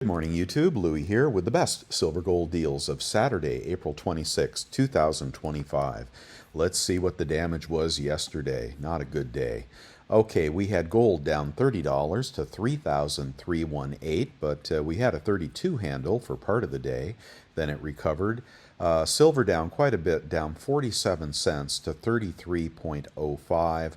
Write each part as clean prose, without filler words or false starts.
Good morning, YouTube. Louie here with the best silver gold deals of Saturday, April 26, 2025. Let's see what the damage was yesterday. Not a good day. Okay, we had gold down $30 to 3,318, but we had a 32 handle for part of the day. Then it recovered. Silver down quite a bit, down 47 cents to 33.05.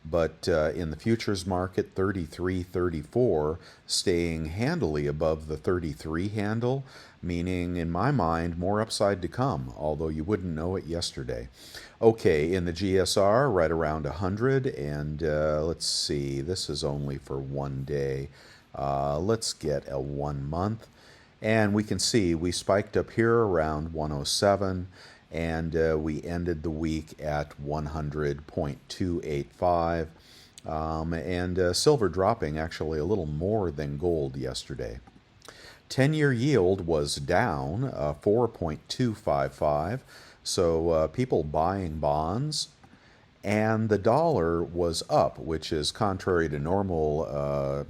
But in the futures market, 33.34, staying handily above the 33 handle, meaning, in my mind, more upside to come, although you wouldn't know it yesterday. Okay, in the GSR, right around 100, and let's see, this is only for one day. Let's get a 1 month. And we can see we spiked up here around 107, and we ended the week at 100.285. Silver dropping actually a little more than gold yesterday. 10-year yield was down 4.255, so people buying bonds, and the dollar was up, which is contrary to normal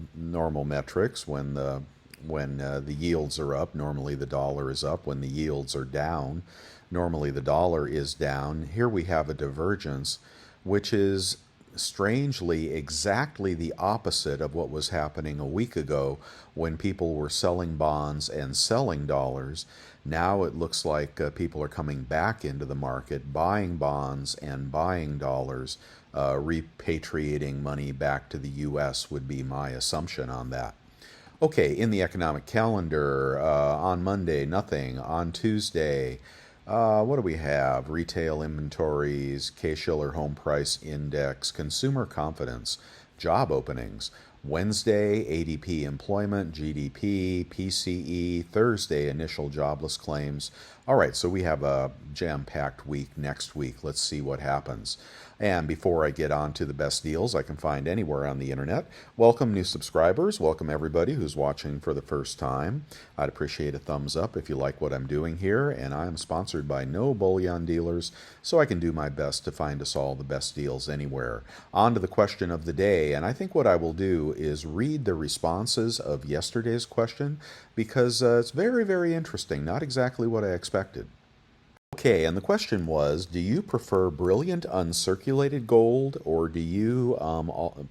metrics. When the yields are up, normally the dollar is up. When the yields are down, normally the dollar is down. Here we have a divergence, which is strangely exactly the opposite of what was happening a week ago when people were selling bonds and selling dollars. Now it looks like people are coming back into the market, buying bonds and buying dollars, repatriating money back to the U.S. would be my assumption on that. Okay, in the economic calendar, on Monday, nothing. On Tuesday, what do we have? Retail inventories, Case-Shiller Home Price Index, consumer confidence, job openings. Wednesday, ADP employment, GDP, PCE. Thursday, initial jobless claims. All right, so we have a jam-packed week next week. Let's see what happens. And before I get on to the best deals I can find anywhere on the internet, welcome new subscribers. Welcome everybody who's watching for the first time. I'd appreciate a thumbs up if you like what I'm doing here. And I am sponsored by no bullion dealers, so I can do my best to find us all the best deals anywhere. On to the question of the day. And I think what I will do is read the responses of yesterday's question, because it's very, very interesting. Not exactly what I expected. Okay, and the question was, do you prefer brilliant uncirculated gold, or do you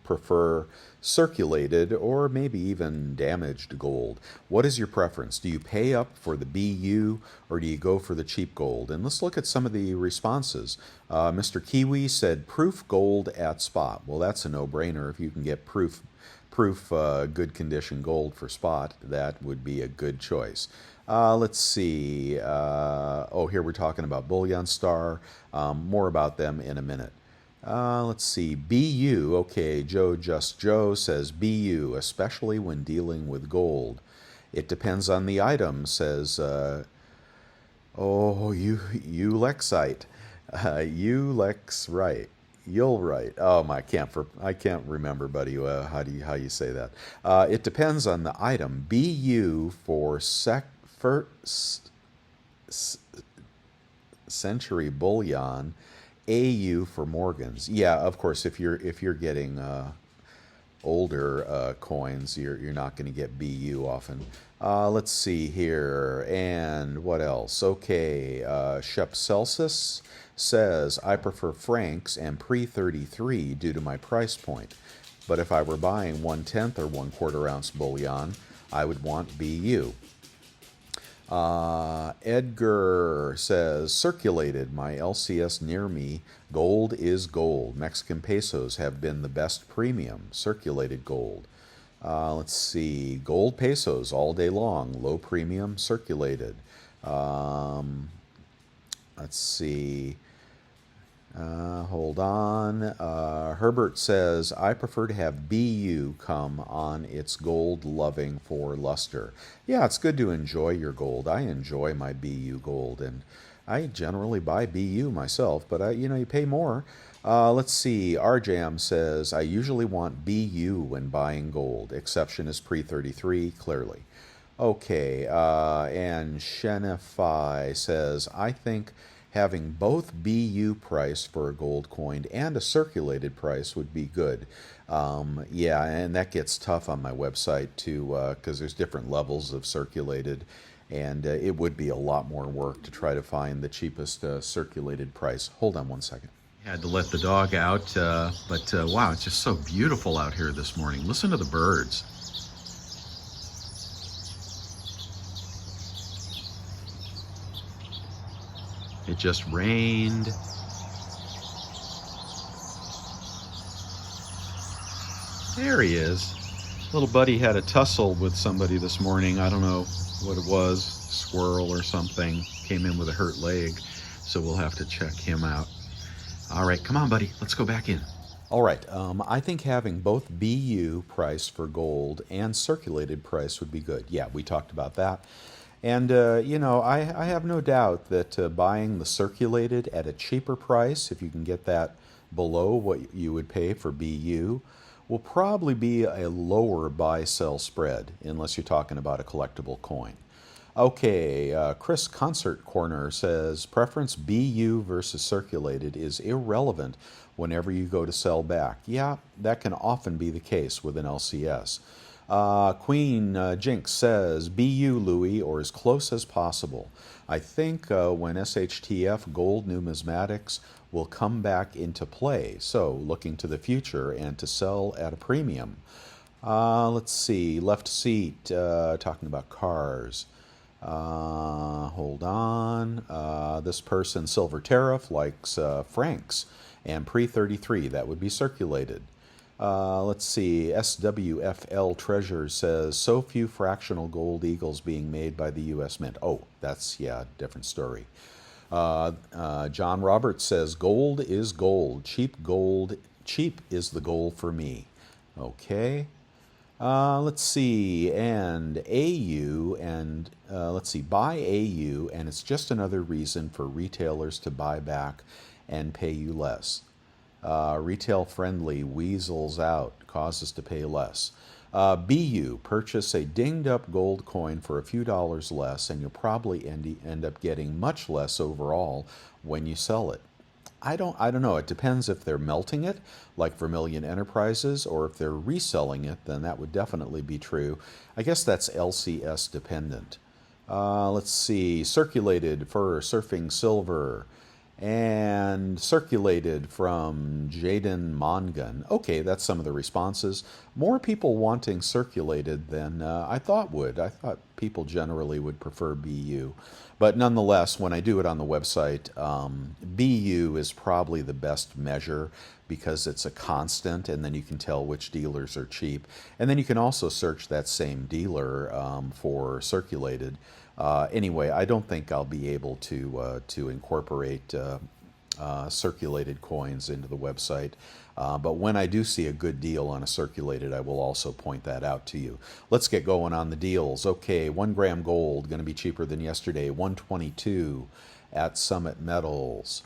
prefer circulated or maybe even damaged gold? What is your preference? Do you pay up for the BU, or do you go for the cheap gold? And let's look at some of the responses. Mr. Kiwi said proof gold at spot. Well, that's a no-brainer. If you can get proof good condition gold for spot, that would be a good choice. Let's see. Here we're talking about Bullion Star. More about them in a minute. Let's see. BU. Okay, Joe says BU, especially when dealing with gold. It depends on the item, says Ulexite. Ulex right. You'll write. I can't remember, buddy. How you say that? It depends on the item. BU for century bullion, AU for Morgans. Yeah, of course. If you're getting older coins, you're not going to get BU often. Let's see here, and what else? Okay, Shep Celsus says, I prefer francs and pre-33 due to my price point. But if I were buying 1/10 or 1/4 ounce bullion, I would want BU. Edgar says, circulated, my LCS near me, gold is gold. Mexican pesos have been the best premium, circulated gold. Let's see, gold pesos all day long, low premium, circulated. Let's see. Hold on. Herbert says, I prefer to have BU come on its gold loving for luster. Yeah, it's good to enjoy your gold. I enjoy my BU gold, and I generally buy BU myself, but you pay more. Let's see. RJam says, I usually want BU when buying gold. Exception is pre-33, clearly. Okay, and Shenify says, I think having both BU price for a gold coin and a circulated price would be good. Yeah, and that gets tough on my website too, because there's different levels of circulated, and it would be a lot more work to try to find the cheapest circulated price. Hold on one second. Had to let the dog out, but wow, it's just so beautiful out here this morning. Listen to the birds. It just rained. There he is. Little buddy had a tussle with somebody this morning. I don't know what it was, squirrel or something. Came in with a hurt leg, so we'll have to check him out. All right, come on, buddy. Let's go back in. All right, I think having both BU price for gold and circulated price would be good. Yeah, we talked about that. And, I have no doubt that buying the circulated at a cheaper price, if you can get that below what you would pay for BU, will probably be a lower buy-sell spread, unless you're talking about a collectible coin. Okay, Chris Concert Corner says, preference BU versus circulated is irrelevant whenever you go to sell back. Yeah, that can often be the case with an LCS. Queen Jinx says, BU, Louis, or as close as possible. I think when SHTF gold numismatics will come back into play, so looking to the future and to sell at a premium. Let's see, left seat, talking about cars. Hold on. This person, Silver Tariff, likes Franks and pre-33. That would be circulated. Let's see, SWFL Treasure says, so few fractional gold eagles being made by the U.S. Mint. Oh, that's, yeah, different story. John Roberts says, gold is gold. Cheap is the goal for me. Okay. Let's see, and AU, and let's see, buy AU, and it's just another reason for retailers to buy back and pay you less. Retail-friendly weasels out, causes to pay less. BU, purchase a dinged-up gold coin for a few dollars less, and you'll probably end up getting much less overall when you sell it. I don't know. It depends if they're melting it, like Vermilion Enterprises, or if they're reselling it, then that would definitely be true. I guess that's LCS dependent. Let's see, circulated for Surfing Silver, and circulated from Jaden Mongan. Okay, that's some of the responses. More people wanting circulated than I thought would. I thought people generally would prefer BU. But nonetheless, when I do it on the website, BU is probably the best measure because it's a constant, and then you can tell which dealers are cheap. And then you can also search that same dealer for circulated. Anyway, I don't think I'll be able to incorporate circulated coins into the website. But when I do see a good deal on a circulated, I will also point that out to you. Let's get going on the deals. Okay, 1 gram gold, going to be cheaper than yesterday, $122 at Summit Metals.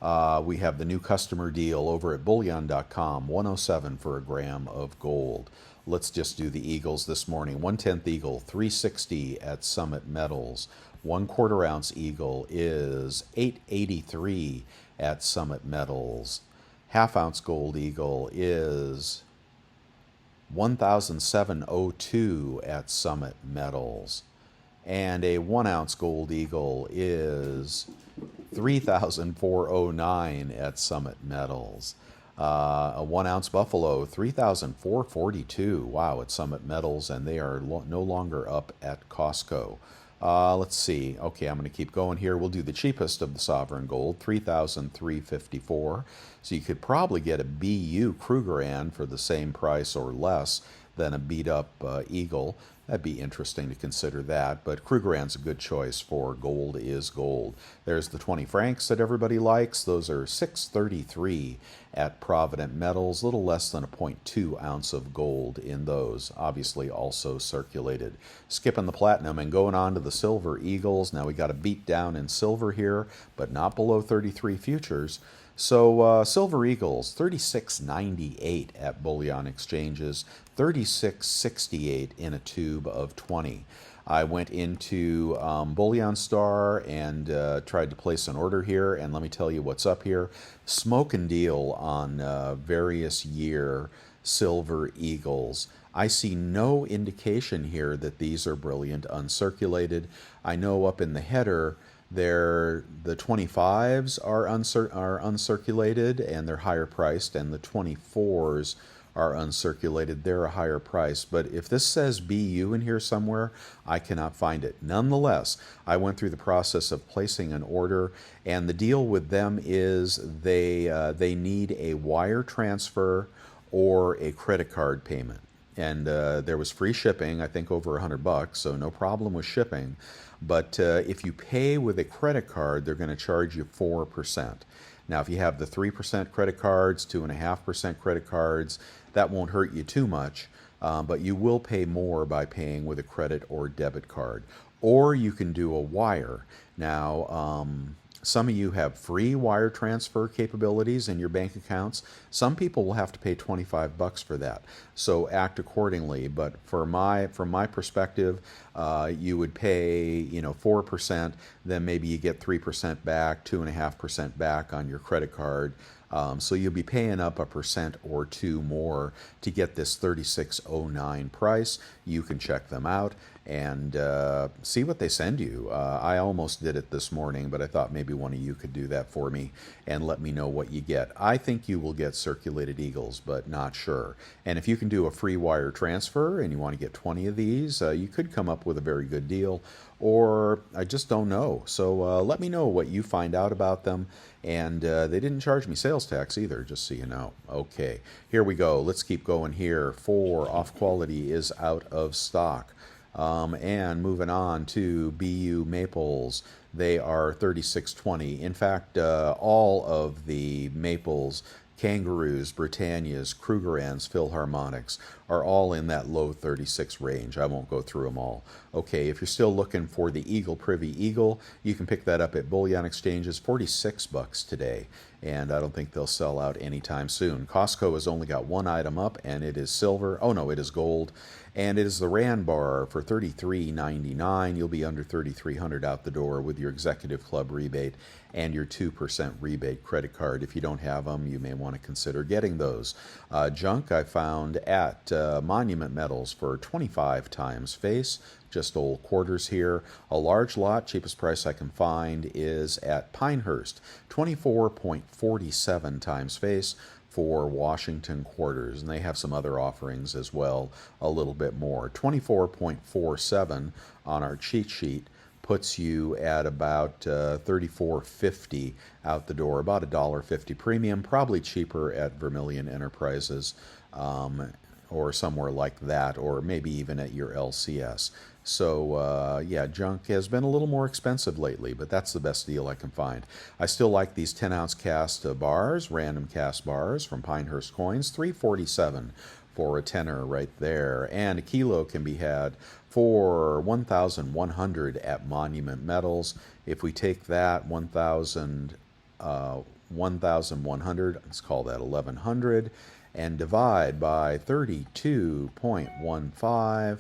We have the new customer deal over at bullion.com, $107 for a gram of gold. Let's just do the Eagles this morning. 1/10 Eagle, $360 at Summit Metals. 1/4 ounce Eagle is $883 at Summit Metals. 1/2 ounce Gold Eagle is $1,702 at Summit Metals. And a 1 ounce Gold Eagle is $3,409 at Summit Metals. A 1 ounce Buffalo, $3,442. Wow, at Summit Metals, and they are no longer up at Costco. Let's see. Okay, I'm going to keep going here. We'll do the cheapest of the sovereign gold, $3,354. So you could probably get a BU Krugerrand for the same price or less than a beat-up Eagle. That'd be interesting to consider that, but Krugerrand's a good choice for gold is gold. There's the 20 francs that everybody likes. Those are $633 at Provident Metals, a little less than a 0.2 ounce of gold in those, obviously also circulated. Skipping the platinum and going on to the silver Eagles. Now we got a beat down in silver here, but not below 33 futures. So Silver Eagles, $36.98 at bullion exchanges, $36.68 in a tube of 20. I went into Bullion Star and tried to place an order here, and let me tell you what's up here. Smoke and deal on various year silver eagles. I see no indication here that these are brilliant uncirculated. I know up in the header the 25s are uncirculated and they're higher priced, and the 24s are uncirculated. They're a higher price. But if this says BU in here somewhere, I cannot find it. Nonetheless, I went through the process of placing an order, and the deal with them is they need a wire transfer or a credit card payment. And there was free shipping, I think over $100, so no problem with shipping. But if you pay with a credit card, they're going to charge you 4%. Now, if you have the 3% credit cards, 2.5% credit cards, that won't hurt you too much, but you will pay more by paying with a credit or debit card. Or you can do a wire. Now, some of you have free wire transfer capabilities in your bank accounts. Some people will have to pay $25 for that. So act accordingly. But from my perspective, you would pay 4%, then maybe you get 3% back, 2.5% back on your credit card. So you'll be paying up 1% or 2% more to get this $36.09 price. You can check them out and see what they send you. I almost did it this morning, but I thought maybe one of you could do that for me and let me know what you get. I think you will get circulated eagles, but not sure. And if you can do a free wire transfer and you want to get 20 of these, you could come up with a very good deal. Or I just don't know. So let me know what you find out about them. And they didn't charge me sales tax either, just so you know. Okay, here we go. Let's keep going here. 4 off quality is out of stock. And moving on to BU Maples, they are 36.20. In fact, all of the Maples, Kangaroos, Britannias, Krugerrands, Philharmonics are all in that low 36 range. I won't go through them all. Okay, if you're still looking for the Eagle Privy Eagle, you can pick that up at Bullion Exchanges, $46 today. And I don't think they'll sell out anytime soon. Costco has only got one item up, and it is silver. Oh no, it is gold. And it is the Rand bar for $33.99. You'll be under $3,300 out the door with your Executive Club rebate and your 2% rebate credit card. If you don't have them, you may want to consider getting those. Junk I found at Monument Metals for 25 times face. Just old quarters here. A large lot, cheapest price I can find, is at Pinehurst, 24.47 times face for Washington quarters, and they have some other offerings as well, a little bit more. 24.47 on our cheat sheet puts you at about $34.50 out the door, about $1.50 premium, probably cheaper at Vermilion Enterprises or somewhere like that, or maybe even at your LCS. So yeah, junk has been a little more expensive lately, but that's the best deal I can find. I still like these 10-ounce cast bars, random cast bars from Pinehurst Coins, $3.47 for a tenner right there. And a kilo can be had for $1,100 at Monument Metals. If we take that 1,100, let's call that 1,100, and divide by 32.15,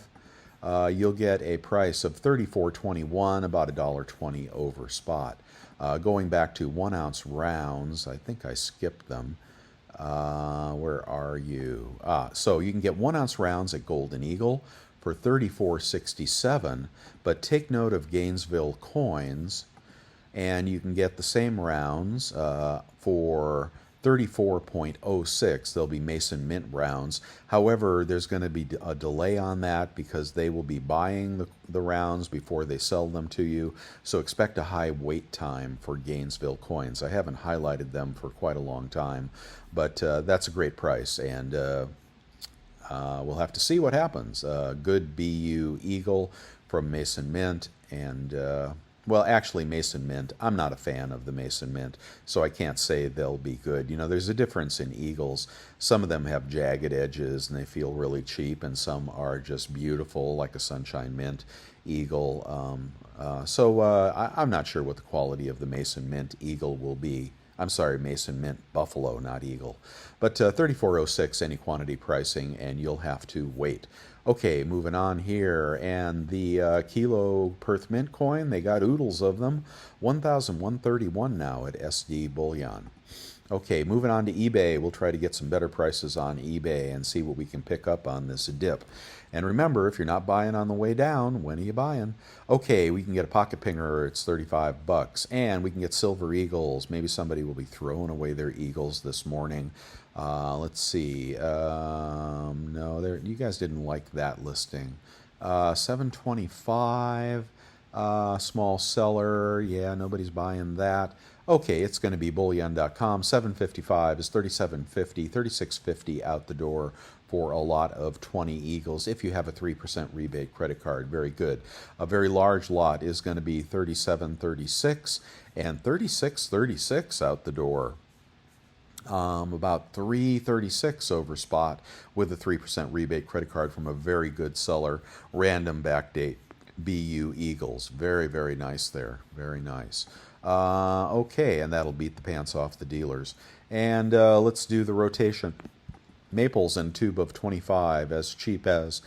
you'll get a price of $34.21, about $1.20 over spot. Going back to 1 ounce rounds, I think I skipped them. Where are you? So you can get 1 ounce rounds at Golden Eagle for $34.67, but take note of Gainesville Coins, and you can get the same rounds for $34.06. They'll be Mason Mint rounds. However, there's going to be a delay on that because they will be buying the rounds before they sell them to you. So expect a high wait time for Gainesville Coins. I haven't highlighted them for quite a long time, but that's a great price, and we'll have to see what happens. Good BU Eagle from Mason Mint, and well, actually, Mason Mint, I'm not a fan of the Mason Mint, so I can't say they'll be good. You know, there's a difference in Eagles. Some of them have jagged edges, and they feel really cheap, and some are just beautiful, like a Sunshine Mint Eagle. I'm not sure what the quality of the Mason Mint Eagle will be. I'm sorry, Mason Mint Buffalo, not Eagle. But $34.06 any quantity pricing, and you'll have to wait. Okay, moving on here, and the Kilo Perth Mint coin, they got oodles of them, 1,131 now at SD Bullion. Okay, moving on to eBay. We'll try to get some better prices on eBay and see what we can pick up on this dip. And remember, if you're not buying on the way down, when are you buying? Okay, we can get a pocket pinger. It's 35 bucks. And we can get silver eagles. Maybe somebody will be throwing away their eagles this morning. Let's see. No, you guys didn't like that listing. 725. Small seller. Yeah, nobody's buying that. Okay, it's going to be bullion.com. 755 is 3750, 3650 out the door for a lot of 20 eagles if you have a 3% rebate credit card. Very good. A very large lot is going to be 3736 and 3636 out the door. About 336 over spot with a 3% rebate credit card from a very good seller. Random backdate BU Eagles. Very, very nice there. Very nice. Okay, and that'll beat the pants off the dealers. And let's do the rotation. Maples and tube of 25 as cheap as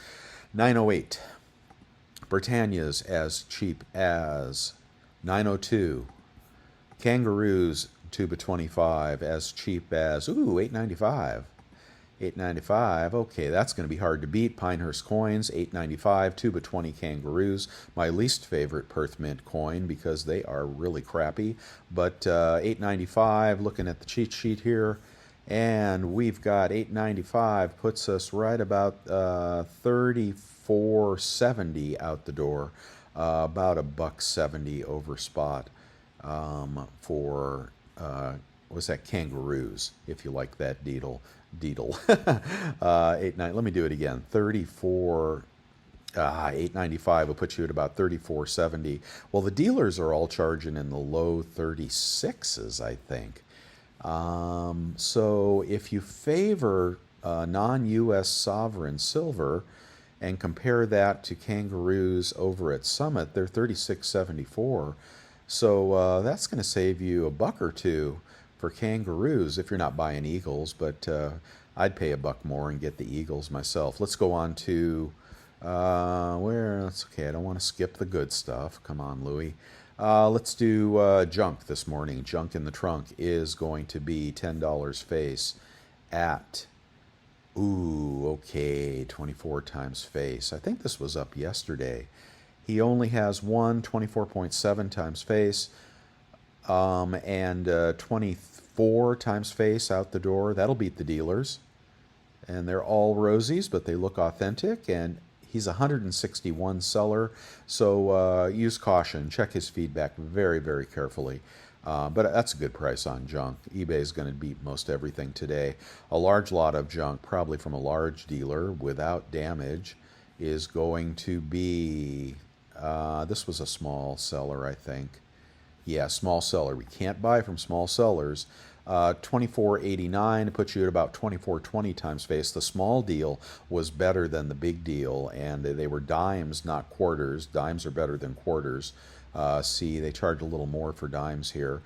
908. Britannia's as cheap as 902. Kangaroos tube of 25 as cheap as, ooh, 895. 895. Okay, that's going to be hard to beat. Pinehurst coins, 895. Tube of 20 kangaroos. My least favorite Perth Mint coin because they are really crappy. But 895, looking at the cheat sheet here, and we've got 895 puts us right about 34.70 out the door. About $1.70 over spot for what's that, kangaroos, if you like that deedle. 8.9. Let me do it again. 895 will put you at about 34.70. Well, the dealers are all charging in the low 36s, I think. So if you favor non-U.S. sovereign silver and compare that to kangaroos over at Summit, they're 36.74. So that's going to save you a buck or two for kangaroos if you're not buying eagles, but I'd pay a buck more and get the eagles myself. Let's go on to that's okay. I don't want to skip the good stuff. Come on, Louie. Let's do junk this morning. Junk in the trunk is going to be $10 face at, ooh, okay, 24 times face. I think this was up yesterday. He only has one 24.7 times face. And 24 times face out the door. That'll beat the dealers. And they're all rosies, but they look authentic. And he's a 161 seller. So use caution. Check his feedback very, very carefully. But that's a good price on junk. eBay is going to beat most everything today. A large lot of junk, probably from a large dealer without damage, is going to be, this was a small seller, I think. Yeah, small seller. We can't buy from small sellers. 24.89 puts you at about 24.20 times face. The small deal was better than the big deal, and they were dimes, not quarters. Dimes are better than quarters. See, they charge a little more for dimes here.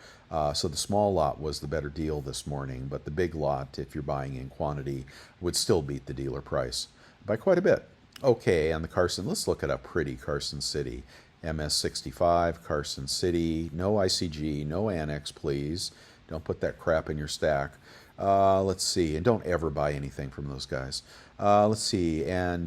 So the small lot was the better deal this morning, but the big lot, if you're buying in quantity, would still beat the dealer price by quite a bit. Okay, and the Carson, let's look at a pretty Carson City. MS65, Carson City, no ICG, no Annex, please. Don't put that crap in your stack. Let's see, and don't ever buy anything from those guys. Let's see, and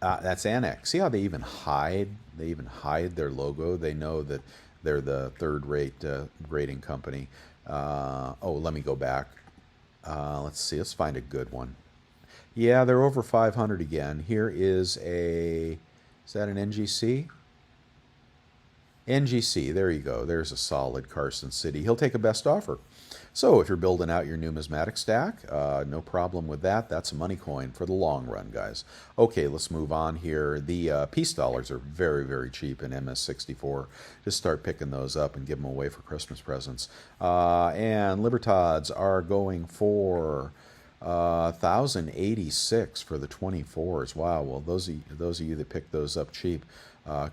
that's Annex. See how they even hide? They even hide their logo. They know that they're the third-rate grading company. Oh, let me go back. Let's see, let's find a good one. Yeah, they're over 500 again. Here is is that an NGC? NGC, there you go. There's a solid Carson City. He'll take a best offer. So if you're building out your numismatic stack, no problem with that. That's a money coin for the long run, guys. Okay, let's move on here. The peace dollars are very, very cheap in MS64. Just start picking those up and give them away for Christmas presents. And Libertads are going for 1,086 for the 24s. Wow, well, those of you that picked those up cheap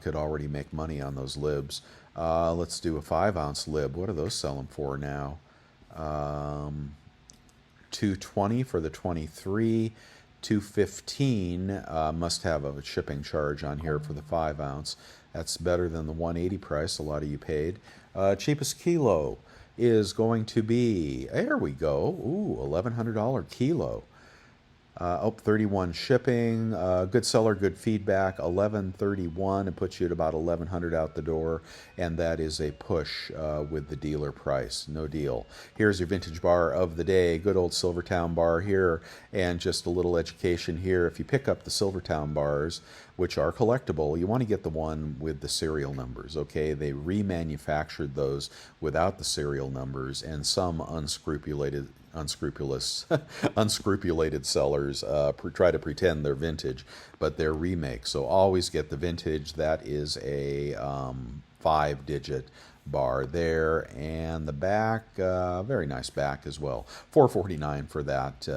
could already make money on those libs. Let's do a 5-ounce lib. What are those selling for now? 220 for the 23. 215 must have a shipping charge on here for the 5 ounce. That's better than the 180 price a lot of you paid. Cheapest kilo is going to be, there we go, ooh, $1,100 kilo. 31 shipping, good seller, good feedback, 1131. It puts you at about 1100 out the door, and that is a push with the dealer price. No deal. Here's your vintage bar of the day, good old Silvertown bar here, and just a little education here. If you pick up the Silvertown bars, which are collectible, you want to get the one with the serial numbers, okay? They remanufactured those without the serial numbers, and some unscrupulated sellers try to pretend they're vintage, but they're remakes. So always get the vintage. That is a 5-digit bar there, and the back, very nice back as well. $4.49 for that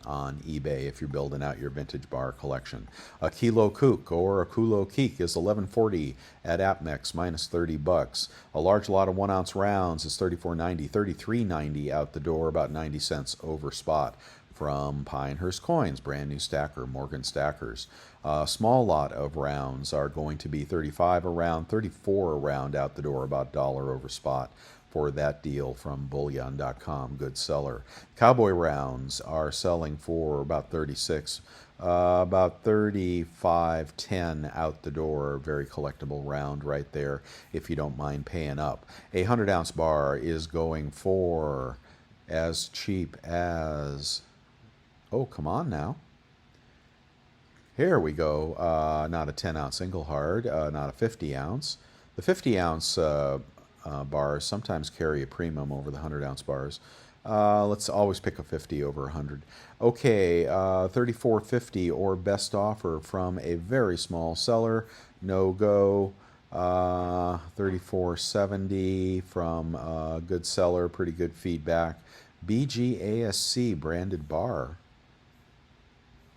on eBay if you're building out your vintage bar collection. A Kilo Kook or a Kulo Keek is $11.40 at AppMex, minus $30. A large lot of 1 ounce rounds is $34.90, $33.90 out the door, about 90 cents over spot from Pinehurst Coins, brand new stacker, Morgan Stackers. Small lot of rounds are going to be $35 a round, $34 a round out the door, about $1 over spot for that deal from bullion.com, good seller. Cowboy rounds are selling for about 36, about 35.10 out the door, very collectible round right there if you don't mind paying up. A 100 ounce bar is going for as cheap as, oh, come on now. Here we go. Not a 10 ounce single hard, not a 50 ounce. The 50 ounce bars sometimes carry a premium over the 100 ounce bars. Let's always pick a 50 over 100. Okay, $34.50 or best offer from a very small seller. No go. $34.70 from a good seller. Pretty good feedback. BGASC branded bar.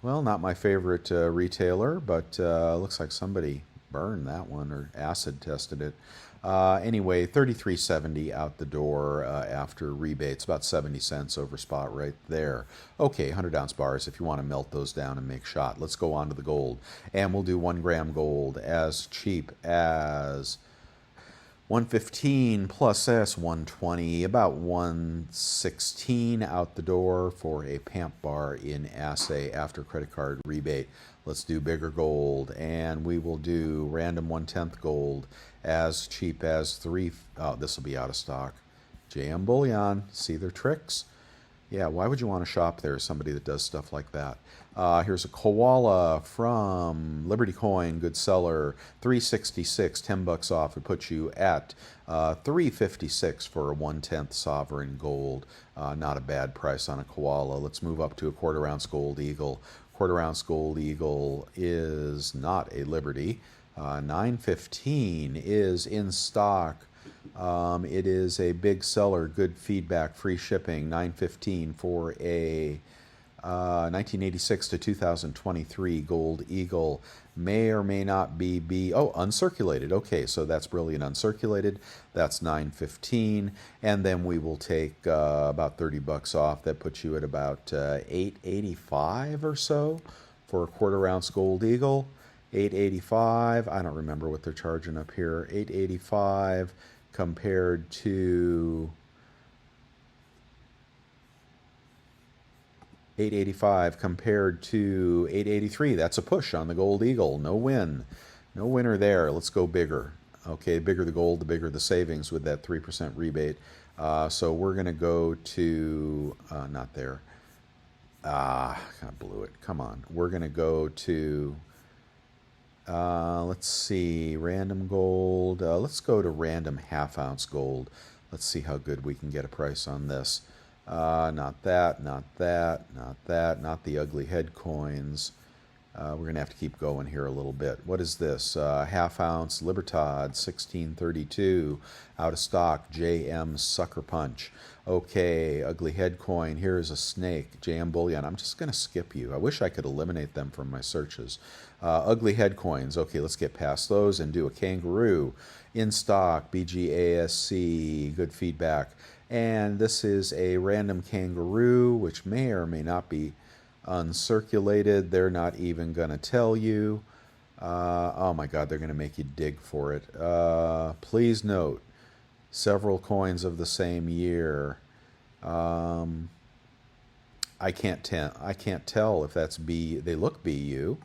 Well, not my favorite retailer, but looks like somebody burned that one or acid tested it. Anyway, $33.70 out the door after rebates, about 70 cents over spot right there. Okay, 100 ounce bars if you want to melt those down and make shot. Let's go on to the gold. And we'll do 1 gram gold as cheap as 115 plus S 120, about 116 out the door for a PAMP bar in assay after credit card rebate. Let's do bigger gold, and we will do random 1/10 gold as cheap as 3. Oh, this will be out of stock. JM Bullion, see their tricks? Yeah, why would you want to shop there? Somebody that does stuff like that. Here's a koala from Liberty Coin, good seller, $3.66, $10 off. It puts you at $3.56 for a 1/10 sovereign gold. Not a bad price on a koala. Let's move up to a 1/4 ounce gold eagle. 1/4 ounce gold eagle is not a Liberty. 915 is in stock. It is a big seller, good feedback, free shipping, $9.15 for a 1986 to 2023 Gold Eagle. May or may not be uncirculated. Okay, so that's brilliant uncirculated. That's $9.15, and then we will take about $30 off. That puts you at about $8.85 or so for a 1/4 ounce Gold Eagle. $8.85. I don't remember what they're charging up here. $8.85 compared to $8.83. That's a push on the Gold Eagle. No win. No winner there. Let's go bigger. Okay, the bigger the gold, the bigger the savings with that 3% rebate. So we're going to go to, not there. I blew it. Come on. We're going to go to, let's see, random gold. Let's go to random 1/2 ounce gold. Let's see how good we can get a price on this. Not that, not that, not that, not the ugly head coins. We're going to have to keep going here a little bit. What is this? 1/2 ounce Libertad, 1632, out of stock, JM Sucker Punch. Okay, ugly head coin. Here is a snake, JM Bullion. I'm just going to skip you. I wish I could eliminate them from my searches. Ugly head coins. Okay, let's get past those and do a kangaroo. In stock, BGASC, good feedback. And this is a random kangaroo, which may or may not be Uncirculated, they're not even going to tell you. Oh my God, they're going to make you dig for it. Please note, several coins of the same year. Um, I can't tell if that's B. They look BU.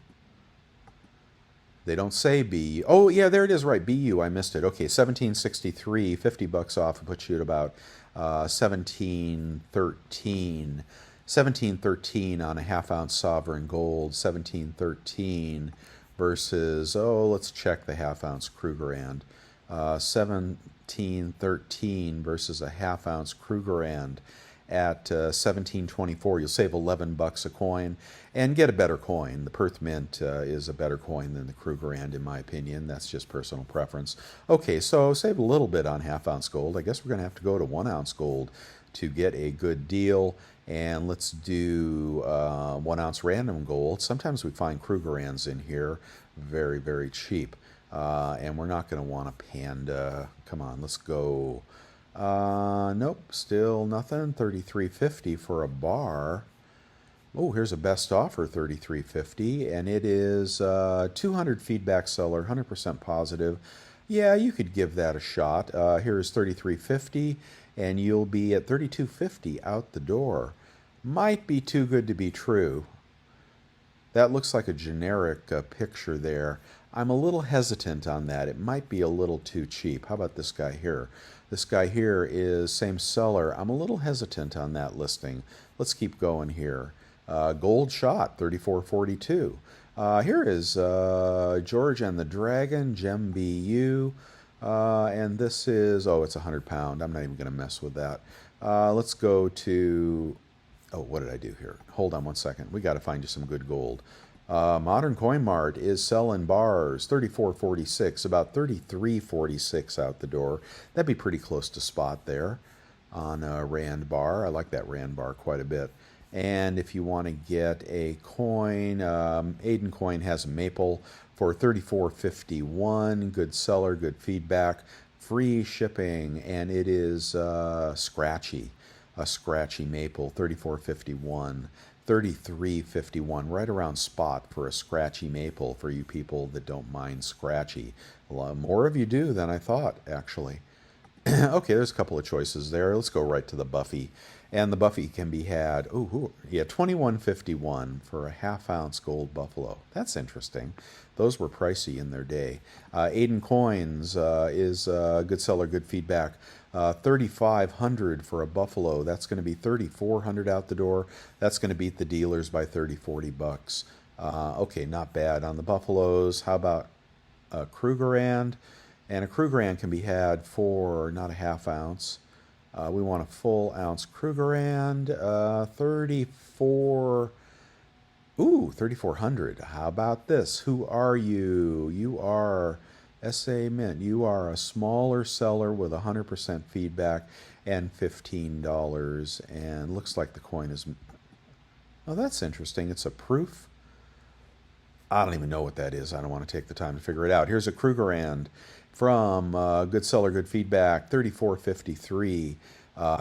They don't say B. Oh, yeah, there it is, right. BU, I missed it. Okay, 1763, $50 off. It puts you at about 1713. 1713 on a half ounce sovereign gold. 1713 versus, oh, let's check the half ounce Krugerrand. 1713 versus a half ounce Krugerrand at 1724. You'll save $11 a coin and get a better coin. The Perth Mint is a better coin than the Krugerrand, in my opinion. That's just personal preference. Okay, so save a little bit on half ounce gold. I guess we're going to have to go to 1 ounce gold to get a good deal. And let's do 1 ounce random gold. Sometimes we find Krugerrands in here very, very cheap. And we're not going to want a panda. Come on, let's go. Nope, still nothing. 33.50 for a bar. Oh, here's a best offer, 33.50, and it is 200 feedback seller, 100% positive. Yeah, you could give that a shot. Here's 33.50, and you'll be at 32.50 out the door. Might be too good to be true. That looks like a generic picture there. I'm a little hesitant on that. It might be a little too cheap. How about this guy here? This guy here is same seller. I'm a little hesitant on that listing. Let's keep going here. Gold shot, 34.42. Here is George and the Dragon, Gem BU. And this is, oh, it's 100 pound. I'm not even going to mess with that. Let's go to, oh, what did I do here? Hold on one second. We got to find you some good gold. Modern Coin Mart is selling bars, 34.46, about 33.46 out the door. That'd be pretty close to spot there on a Rand bar. I like that Rand bar quite a bit. And if you want to get a coin, Aiden Coin has a maple for 34.51. Good seller, good feedback, free shipping, and it is scratchy. A scratchy maple, 34.51. 33.51, right around spot for a scratchy maple for you people that don't mind scratchy. A lot more of you do than I thought, actually. Okay, there's a couple of choices there. Let's go right to the Buffy. And the Buffy can be had, yeah, 21.51 for a half ounce gold buffalo. That's interesting. Those were pricey in their day. Aiden Coins is good seller, good feedback. 3,500 for a buffalo. That's going to be 3,400 out the door. That's going to beat the dealers by 30, 40 bucks. Okay, not bad on the buffaloes. How about a Krugerrand? And a Krugerrand can be had for not a half ounce. We want a full ounce Krugerrand. 34. Ooh, 3,400. How about this? Who are you? You are SA Mint. You are a smaller seller with 100% feedback and $15. And looks like the coin is... Oh, that's interesting. It's a proof. I don't even know what that is. I don't want to take the time to figure it out. Here's a Krugerrand from good seller, good feedback, 34.53.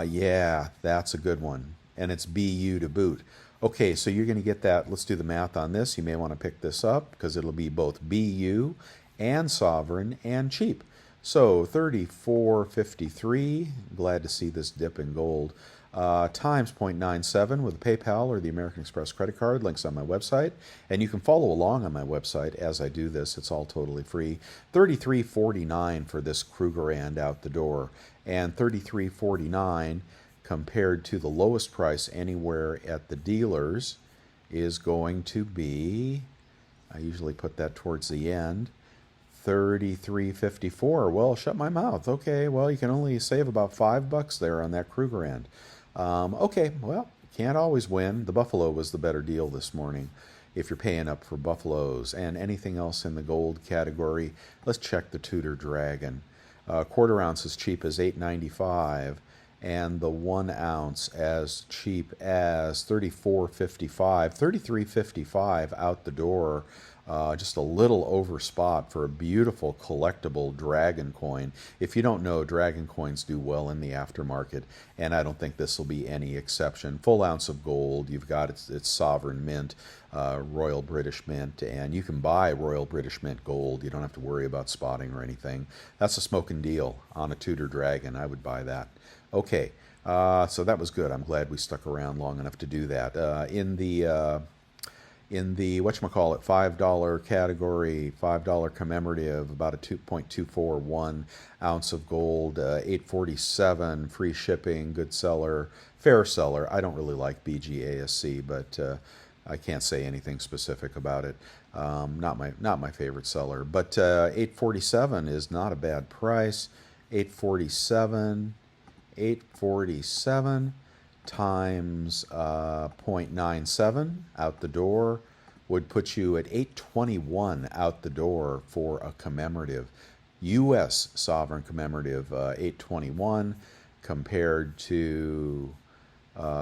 Yeah, that's a good one. And it's BU to boot. Okay, so you're going to get that. Let's do the math on this. You may want to pick this up because it'll be both BU and sovereign and cheap. So 34.53. Glad to see this dip in gold. Times 0.97 with PayPal or the American Express credit card. Links on my website. And you can follow along on my website as I do this. It's all totally free. 33.49 for this Krugerrand out the door. And 33.49 compared to the lowest price anywhere at the dealers is going to be, I usually put that towards the end, 33.54. Well, shut my mouth. Okay, well, you can only save about $5 there on that Krugerrand. Okay, well, can't always win. The Buffalo was the better deal this morning if you're paying up for Buffaloes. And anything else in the gold category, let's check the Tudor Dragon. Quarter ounce as cheap as $8.95. And the 1 ounce as cheap as $34.55, $33.55 out the door just a little over spot for a beautiful collectible dragon coin. If you don't know, dragon coins do well in the aftermarket, and I don't think this will be any exception. Full ounce of gold. You've got its sovereign mint, Royal British Mint, and you can buy Royal British Mint gold. You don't have to worry about spotting or anything. That's a smoking deal on a Tudor dragon. I would buy that. Okay, so that was good. I'm glad we stuck around long enough to do that. In the whatchamacallit $5 category, $5 commemorative, about a 2.241 ounce of gold, 847, free shipping, good seller, fair seller. I don't really like BGASC, but I can't say anything specific about it. Not my favorite seller, but 847 is not a bad price. 847 times 0.97 out the door would put you at 821 out the door for a commemorative. U.S. sovereign commemorative 821 compared to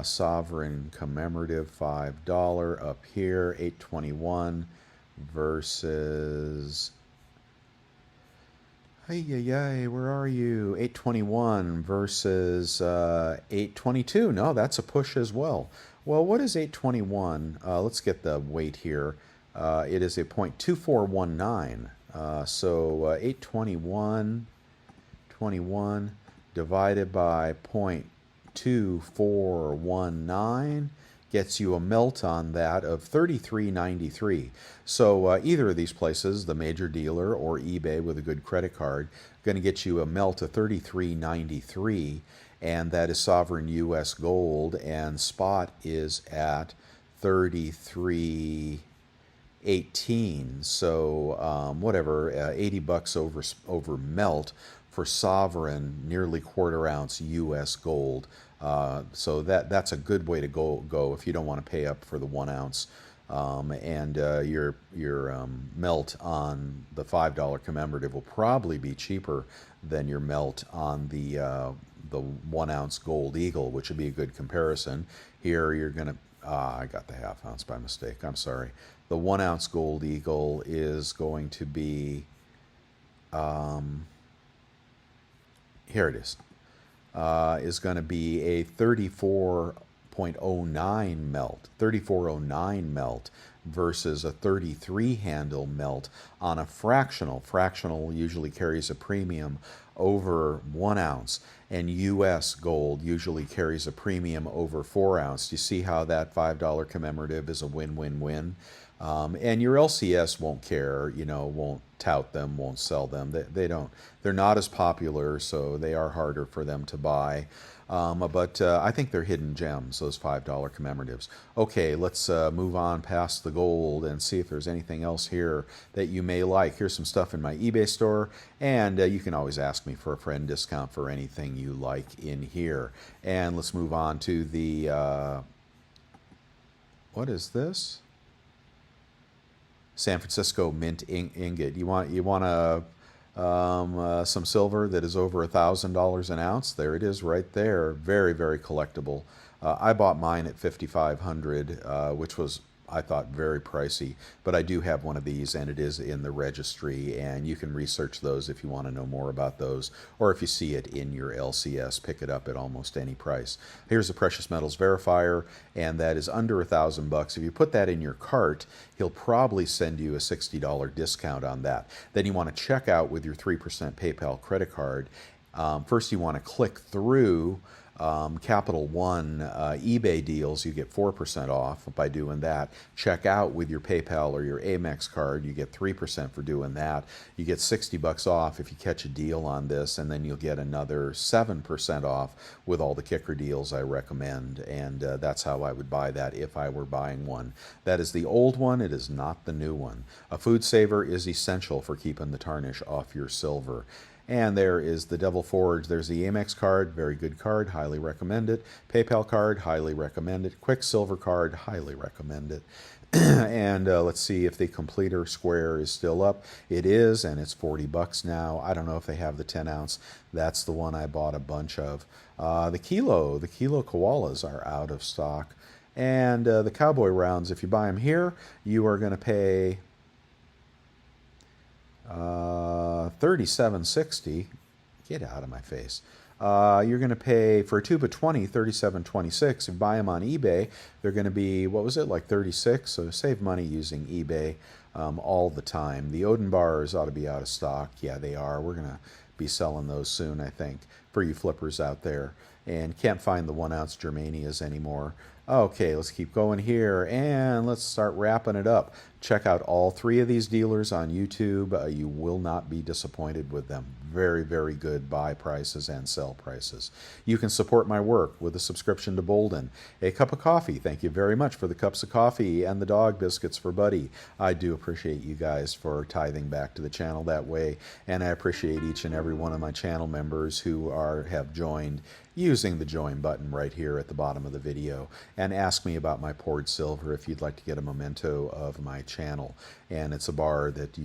sovereign commemorative $5 up here, 821 versus... Hey, where are you? 821 versus 822. No, that's a push as well. Well, what is 821? Let's get the weight here. It is a 0.2419. So 821 divided by 0.2419 gets you a melt on that of 33.93. So either of these places, the major dealer or eBay with a good credit card, going to get you a melt of 33.93, and that is sovereign U.S. gold, and spot is at 33.18. So whatever, 80 bucks over melt for sovereign, nearly quarter ounce U.S. gold. So that's a good way to go if you don't want to pay up for the 1 ounce. And your melt on the $5 commemorative will probably be cheaper than your melt on the 1 ounce gold eagle, which would be a good comparison. Here you're gonna I got the half ounce by mistake. I'm sorry. The 1 ounce gold eagle is going to be here it is going to be a 34.09 melt, 3409 melt versus a 33 handle melt on a fractional. Fractional usually carries a premium over 1 ounce, and U.S. gold usually carries a premium over 4 ounce. You see how that $5 commemorative is a win-win-win? And your LCS won't care, won't tout them, won't sell them. They don't. They're not as popular, so they are harder for them to buy. But I think they're hidden gems, those $5 commemoratives. Okay, let's move on past the gold and see if there's anything else here that you may like. Here's some stuff in my eBay store, and you can always ask me for a friend discount for anything you like in here. And let's move on to the... what is this? San Francisco mint ingot. You want some silver that is over $1,000 an ounce? There it is, right there. Very, very collectible. I bought mine at $5,500, which was, I thought, very pricey. But I do have one of these, and it is in the registry, and you can research those if you want to know more about those, or if you see it in your LCS, pick it up at almost any price. Here's a precious metals verifier, and that is under $1,000. If you put that in your cart, he'll probably send you a $60 discount on that. Then you want to check out with your 3% PayPal credit card. First, you want to click through Capital One eBay deals. You get 4% off by doing that. Check out with your PayPal or your Amex card. You get 3% for doing that. You get $60 off if you catch a deal on this, and then you'll get another 7% off with all the kicker deals I recommend. And that's how I would buy that if I were buying one. That is the old one. It is not the new one. A food saver is essential for keeping the tarnish off your silver. And there is the Devil Forge. There's the Amex card, very good card, highly recommend it. PayPal card, highly recommend it. Quicksilver card, highly recommend it. And let's see if the completer square is still up. It is, and it's $40 now. I don't know if they have the 10 ounce. That's the one I bought a bunch of. The kilo koalas are out of stock. And the cowboy rounds, if you buy them here, you are going to pay $37.60. Get out of my face. You're going to pay for a tube of 20, $37.26. If you buy them on eBay, they're going to be, what was it, like 36? So save money using eBay all the time. The Odin bars ought to be out of stock. Yeah, they are. We're going to be selling those soon, I think, for you flippers out there. And can't find the 1-ounce Germanias anymore. Okay, let's keep going here, and let's start wrapping it up. Check out all 3 of these dealers on YouTube. You will not be disappointed with them. Very, very good buy prices and sell prices. You can support my work with a subscription to Bolden. A cup of coffee. Thank you very much for the cups of coffee and the dog biscuits for Buddy. I do appreciate you guys for tithing back to the channel that way, and I appreciate each and every one of my channel members who have joined using the join button right here at the bottom of the video, and ask me about my poured silver if you'd like to get a memento of my channel. And it's a bar that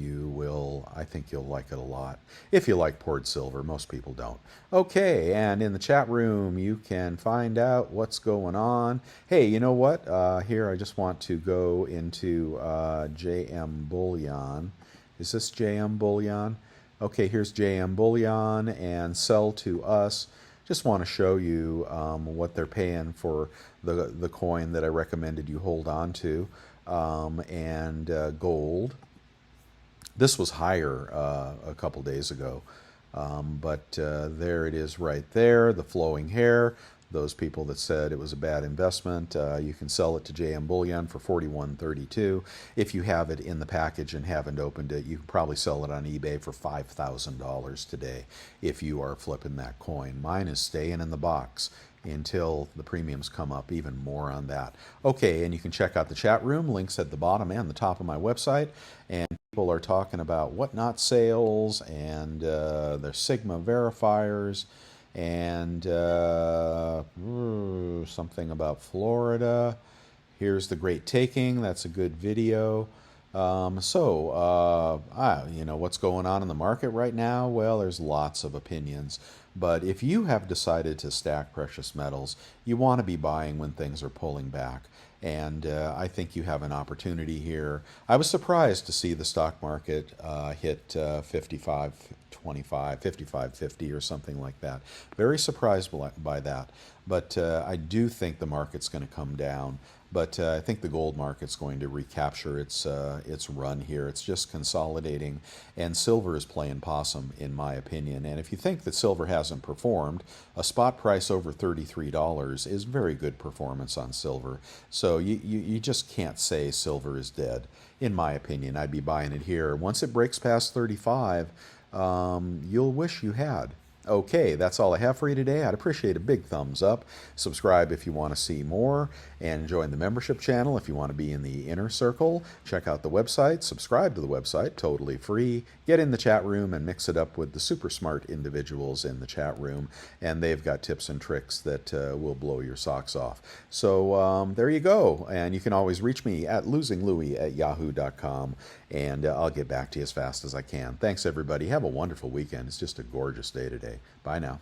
I think you'll like it a lot. If you like poured silver, most people don't. Okay, and in the chat room you can find out what's going on. Hey, you know what? Here I just want to go into JM Bullion. Is this JM Bullion? Okay, here's JM Bullion and sell to us. Just want to show you what they're paying for the coin that I recommended you hold on to, and gold. This was higher a couple days ago, but there it is right there, the flowing hair. Those people that said it was a bad investment, you can sell it to JM Bullion for $41.32. If you have it in the package and haven't opened it, you can probably sell it on eBay for $5,000 today if you are flipping that coin. Mine is staying in the box until the premiums come up. Even more on that. Okay, and you can check out the chat room. Links at the bottom and the top of my website. And people are talking about whatnot sales and their Sigma verifiers. And something about Florida. Here's the Great Taking. That's a good video. You know, what's going on in the market right now? Well, there's lots of opinions. But if you have decided to stack precious metals, you want to be buying when things are pulling back. And I think you have an opportunity here. I was surprised to see the stock market hit 55.25, 55.50 or something like that. Very surprised by that. But I do think the market's going to come down. But I think the gold market's going to recapture its run here. It's just consolidating, and silver is playing possum, in my opinion. And if you think that silver hasn't performed, a spot price over $33 is very good performance on silver. So you just can't say silver is dead. In my opinion, I'd be buying it here. Once it breaks past 35, you'll wish you had. Okay, that's all I have for you today. I'd appreciate a big thumbs up. Subscribe if you want to see more, and join the membership channel if you want to be in the inner circle. Check out the website, subscribe to the website, totally free. Get in the chat room and mix it up with the super smart individuals in the chat room, and they've got tips and tricks that will blow your socks off. So there you go, and you can always reach me at losinglouis@yahoo.com, and I'll get back to you as fast as I can. Thanks, everybody. Have a wonderful weekend. It's just a gorgeous day today. Bye now.